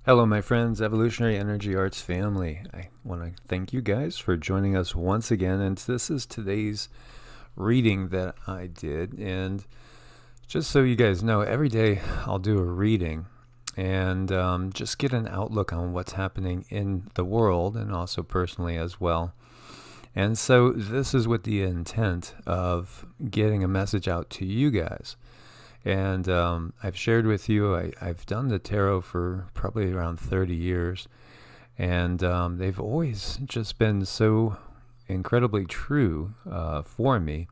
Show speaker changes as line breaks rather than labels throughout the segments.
Hello, my friends, Evolutionary Energy Arts family. I want to thank you guys for joining us once again. And this is today's reading that I did. And just so you guys know, every day I'll do a reading and just get an outlook on what's happening in the world and also personally as well. And so this is with the intent of getting a message out to you guys. And I've shared with you, I've done the tarot for probably around 30 years. And they've always just been so incredibly true for me.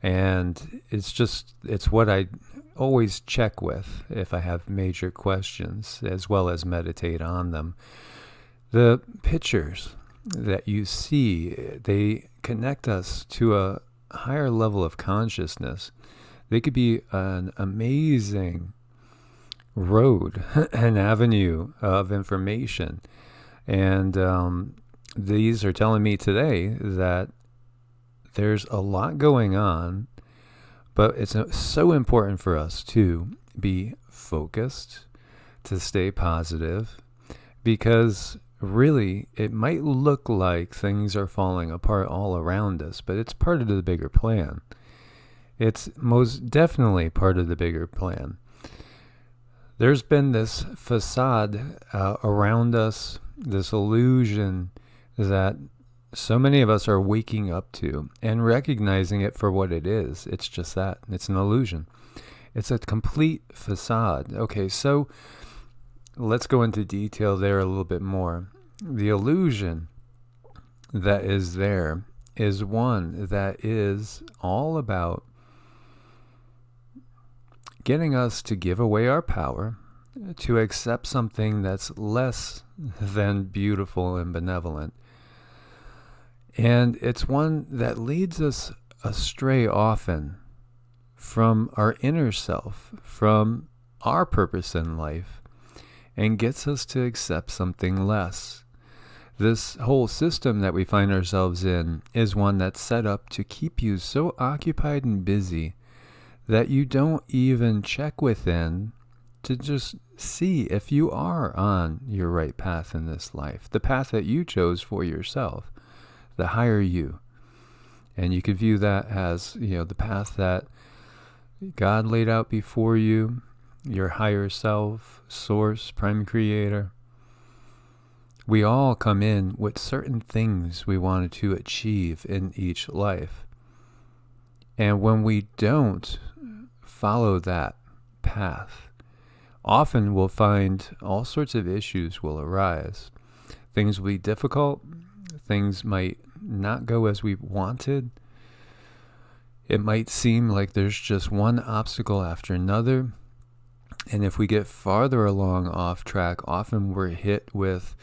And it's what I always check with if I have major questions, as well as meditate on them. The pictures that you see, they connect us to a higher level of consciousness. They could be an amazing road, an avenue of information. And these are telling me today that there's a lot going on, but it's so important for us to be focused, to stay positive, because really it might look like things are falling apart all around us, but it's part of the bigger plan. It's most definitely part of the bigger plan. There's been this facade around us, this illusion that so many of us are waking up to and recognizing it for what it is. It's just that. It's an illusion. It's a complete facade. Okay, so let's go into detail there a little bit more. The illusion that is there is one that is all about getting us to give away our power, to accept something that's less than beautiful and benevolent. And it's one that leads us astray often from our inner self, from our purpose in life, and gets us to accept something less. This whole system that we find ourselves in is one that's set up to keep you so occupied and busy that you don't even check within to just see if you are on your right path in this life, the path that you chose for yourself, the higher you. And you could view that as, the path that God laid out before you, your higher self, source, prime creator. We all come in with certain things we wanted to achieve in each life. And when we don't follow that path, often we'll find all sorts of issues will arise. Things will be difficult. Things might not go as we wanted. It might seem like there's just one obstacle after another. And if we get farther along off track, often we're hit with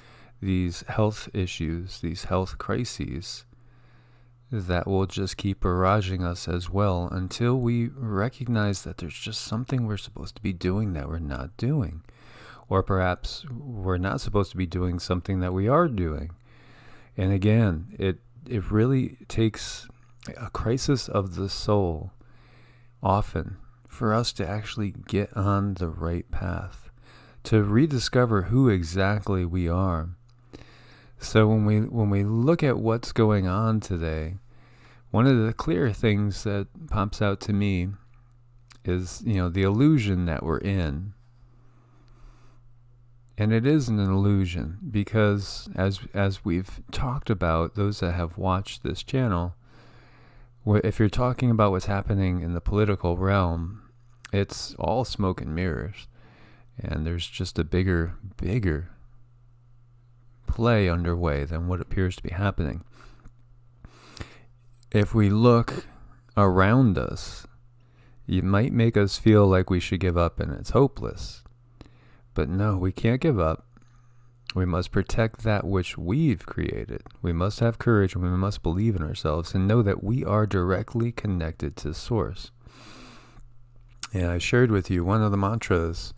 these health issues, these health crises, that will just keep barraging us as well until we recognize that there's just something we're supposed to be doing that we're not doing. Or perhaps we're not supposed to be doing something that we are doing. And again, it really takes a crisis of the soul often for us to actually get on the right path, to rediscover who exactly we are. So when we look at what's going on today, one of the clear things that pops out to me is, the illusion that we're in. And it is an illusion because as we've talked about, those that have watched this channel, if you're talking about what's happening in the political realm, it's all smoke and mirrors. And there's just a bigger play underway than what appears to be happening. If we look around us, it might make us feel like we should give up and it's hopeless. But no, we can't give up. We must protect that which we've created. We must have courage and we must believe in ourselves and know that we are directly connected to Source. And I shared with you one of the mantras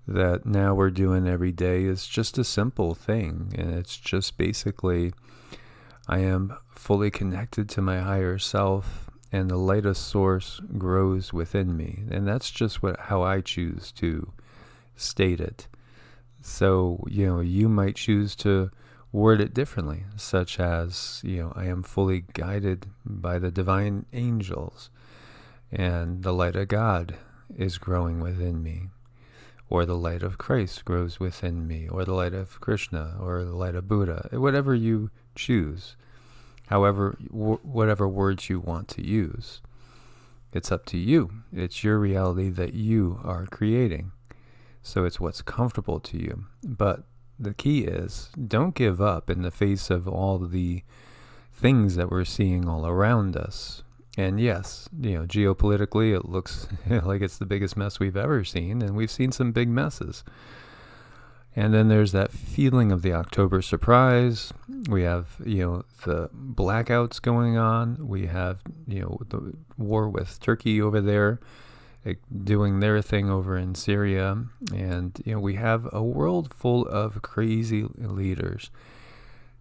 that now we're doing every day is just a simple thing. And it's just basically, I am fully connected to my higher self and the light of Source grows within me. And that's just how I choose to state it. So, you might choose to word it differently, such as, I am fully guided by the divine angels, and the light of God is growing within me, or the light of Christ grows within me, or the light of Krishna, or the light of Buddha, whatever you choose, however, whatever words you want to use. It's up to you. It's your reality that you are creating. So it's what's comfortable to you. But the key is, don't give up in the face of all the things that we're seeing all around us. And yes, geopolitically, it looks like it's the biggest mess we've ever seen, and we've seen some big messes. And then there's that feeling of the October surprise. We have, the blackouts going on. We have, the war with Turkey over there, doing their thing over in Syria. And, we have a world full of crazy leaders.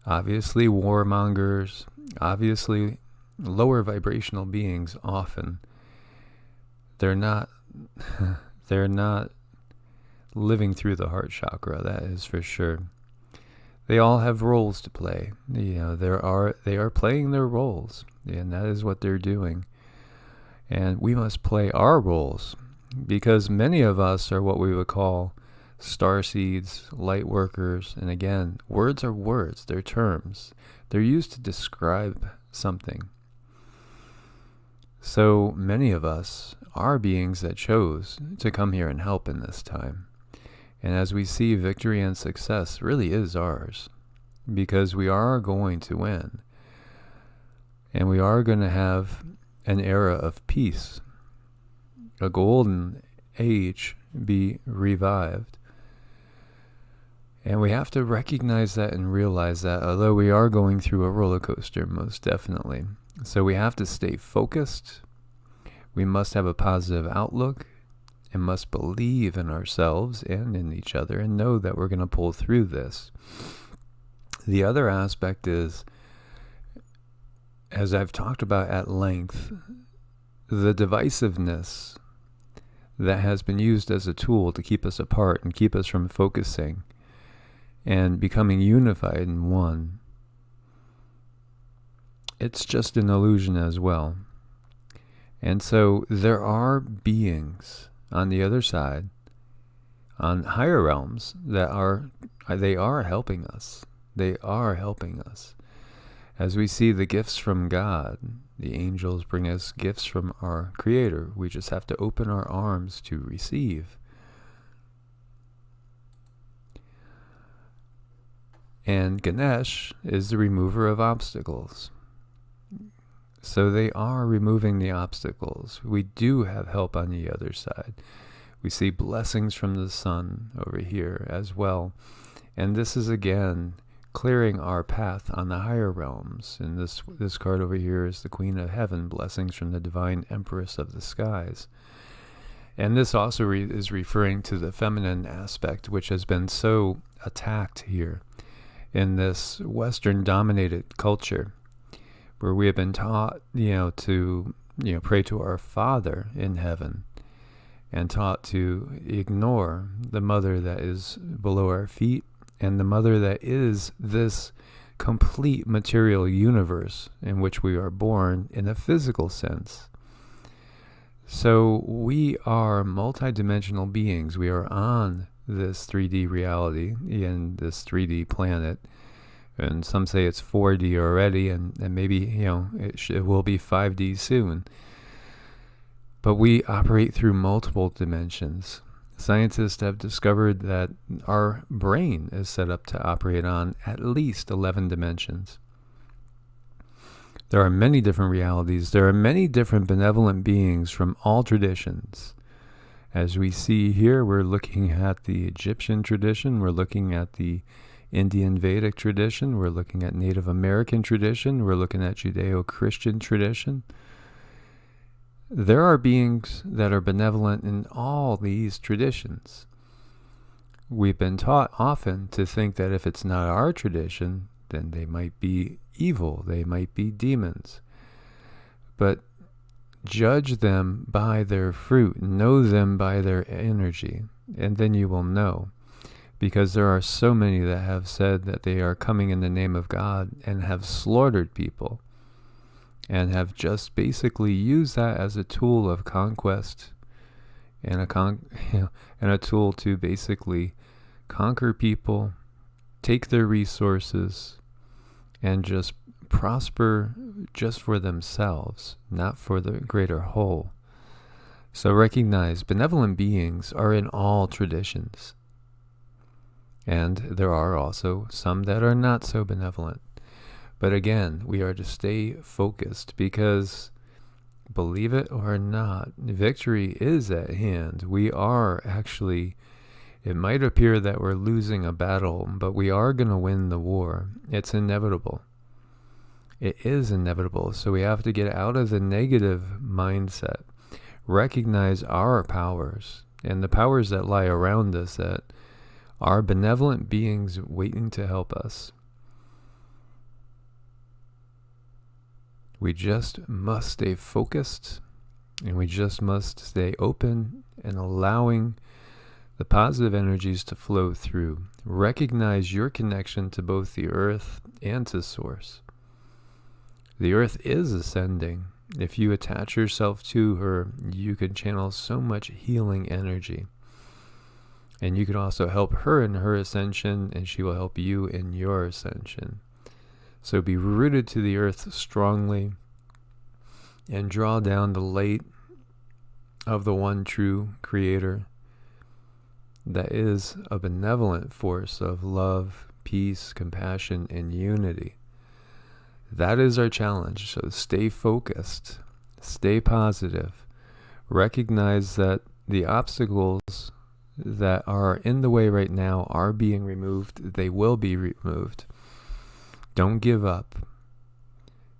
Obviously, warmongers. Obviously, lower vibrational beings often. They're not living through the heart chakra, that is for sure. They all have roles to play. They are playing their roles, and that is what they're doing. And we must play our roles, because many of us are what we would call star seeds, light workers. And again, words are words, they're terms. They're used to describe something. So many of us are beings that chose to come here and help in this time. And as we see, victory and success really is ours, because we are going to win. And we are going to have an era of peace, a golden age be revived. And we have to recognize that and realize that, although we are going through a roller coaster, most definitely. So we have to stay focused. We must have a positive outlook, and must believe in ourselves and in each other, and know that we're going to pull through this. The other aspect is, as I've talked about at length, the divisiveness that has been used as a tool to keep us apart and keep us from focusing and becoming unified in one. It's just an illusion as well. And so there are beings on the other side, on higher realms, that are helping us. They are helping us. As we see the gifts from God, the angels bring us gifts from our Creator. We just have to open our arms to receive. And Ganesh is the remover of obstacles. So they are removing the obstacles. We do have help on the other side. We see blessings from the sun over here as well. And this is again clearing our path on the higher realms. And this card over here is the Queen of Heaven, blessings from the Divine Empress of the Skies. And this also is referring to the feminine aspect, which has been so attacked here in this Western-dominated culture, where we have been taught, to, pray to our Father in heaven, and taught to ignore the mother that is below our feet, and the mother that is this complete material universe in which we are born in a physical sense. So we are multidimensional beings. We are on this 3D reality, in this 3D planet. And some say it's 4D already, and maybe, it will be 5D soon. But we operate through multiple dimensions. Scientists have discovered that our brain is set up to operate on at least 11 dimensions. There are many different realities. There are many different benevolent beings from all traditions. As we see here, we're looking at the Egyptian tradition. We're looking at the Indian Vedic tradition. We're looking at Native American tradition. We're looking at Judeo-Christian tradition. There are beings that are benevolent in all these traditions. We've been taught often to think that if it's not our tradition, then they might be evil. They might be demons. But judge them by their fruit. Know them by their energy. And then you will know. because there are so many that have said that they are coming in the name of God and have slaughtered people and have just basically used that as a tool of conquest and a tool to basically conquer people, take their resources, and just prosper just for themselves, not for the greater whole. So recognize benevolent beings are in all traditions. And there are also some that are not so benevolent. But again, we are to stay focused because, believe it or not, victory is at hand. We are actually, it might appear that we're losing a battle, but we are going to win the war. It's inevitable. It is inevitable. So we have to get out of the negative mindset, recognize our powers and the powers that lie around us that are benevolent beings waiting to help us. We just must stay focused, and we just must stay open and allowing the positive energies to flow through. Recognize your connection to both the earth and to source. The earth is ascending. If you attach yourself to her, you can channel so much healing energy. And you can also help her in her ascension, and she will help you in your ascension. So be rooted to the earth strongly and draw down the light of the one true creator that is a benevolent force of love, peace, compassion, and unity. That is our challenge. So stay focused, stay positive, recognize that the obstacles that are in the way right now are being removed. They will be removed. Don't give up.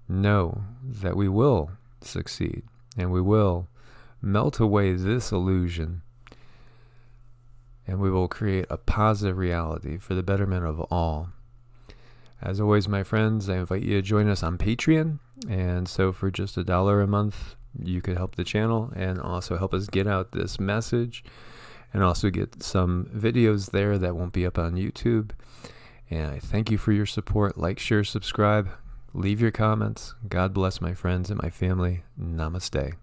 Know that we will succeed and we will melt away this illusion and we will create a positive reality for the betterment of all. As always, my friends, I invite you to join us on Patreon. And so for just $1 a month, you could help the channel and also help us get out this message and also get some videos there that won't be up on YouTube. And I thank you for your support. Like, share, subscribe, leave your comments. God bless my friends and my family. Namaste.